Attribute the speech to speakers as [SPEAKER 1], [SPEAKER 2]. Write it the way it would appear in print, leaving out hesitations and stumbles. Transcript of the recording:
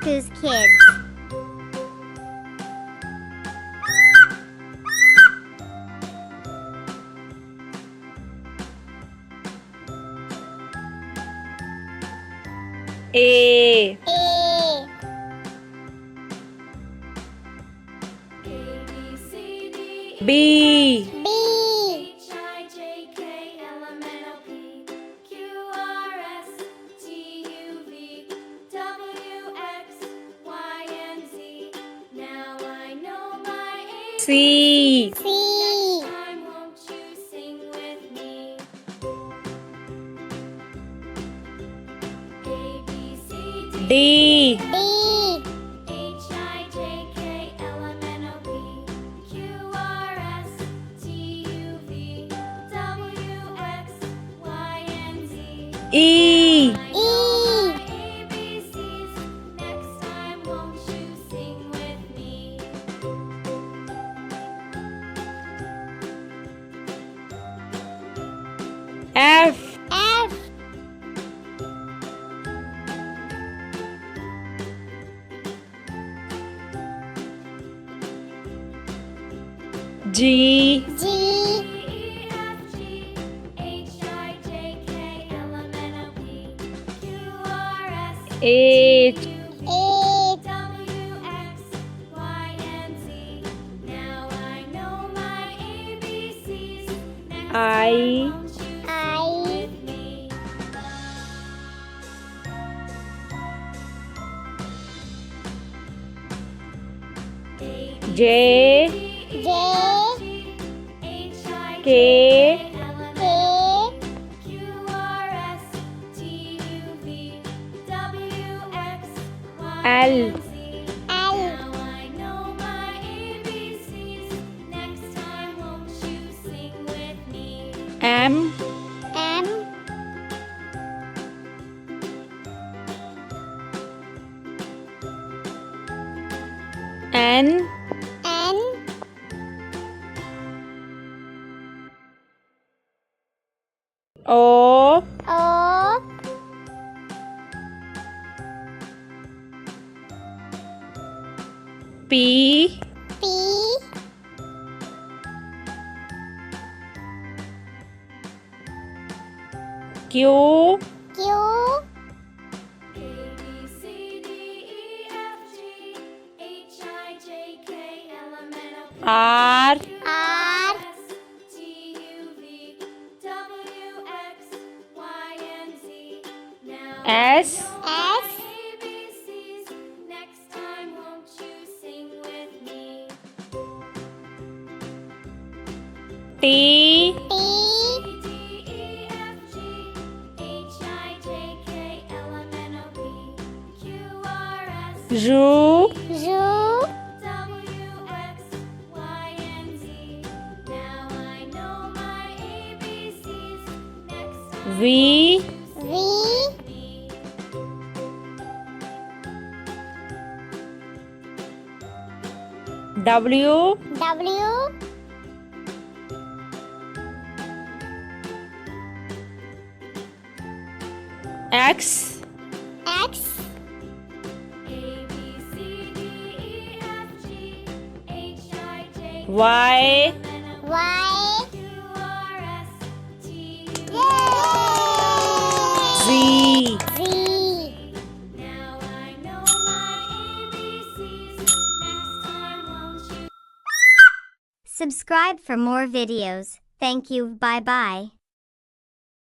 [SPEAKER 1] Kaku's kids.
[SPEAKER 2] A
[SPEAKER 1] A.
[SPEAKER 2] B
[SPEAKER 1] B.
[SPEAKER 2] C
[SPEAKER 1] C.
[SPEAKER 2] D
[SPEAKER 1] D.
[SPEAKER 2] E
[SPEAKER 1] E.
[SPEAKER 2] F
[SPEAKER 1] F.
[SPEAKER 2] G
[SPEAKER 1] G.
[SPEAKER 2] H
[SPEAKER 1] H.
[SPEAKER 2] I
[SPEAKER 1] I.
[SPEAKER 2] J
[SPEAKER 1] J.
[SPEAKER 2] K
[SPEAKER 1] K.
[SPEAKER 2] L
[SPEAKER 1] L.
[SPEAKER 2] M
[SPEAKER 1] M.
[SPEAKER 2] N
[SPEAKER 1] N.
[SPEAKER 2] O
[SPEAKER 1] O.
[SPEAKER 2] P
[SPEAKER 1] P.
[SPEAKER 2] Q
[SPEAKER 1] Q.
[SPEAKER 2] R
[SPEAKER 1] R.
[SPEAKER 2] S
[SPEAKER 1] S.
[SPEAKER 2] T
[SPEAKER 1] T.
[SPEAKER 2] U
[SPEAKER 1] Zoo.
[SPEAKER 2] V
[SPEAKER 1] V.
[SPEAKER 2] W
[SPEAKER 1] W.
[SPEAKER 2] X
[SPEAKER 1] X.
[SPEAKER 2] Y
[SPEAKER 1] Y.
[SPEAKER 2] Z
[SPEAKER 1] Z. Subscribe for more videos. Thank you. Bye bye.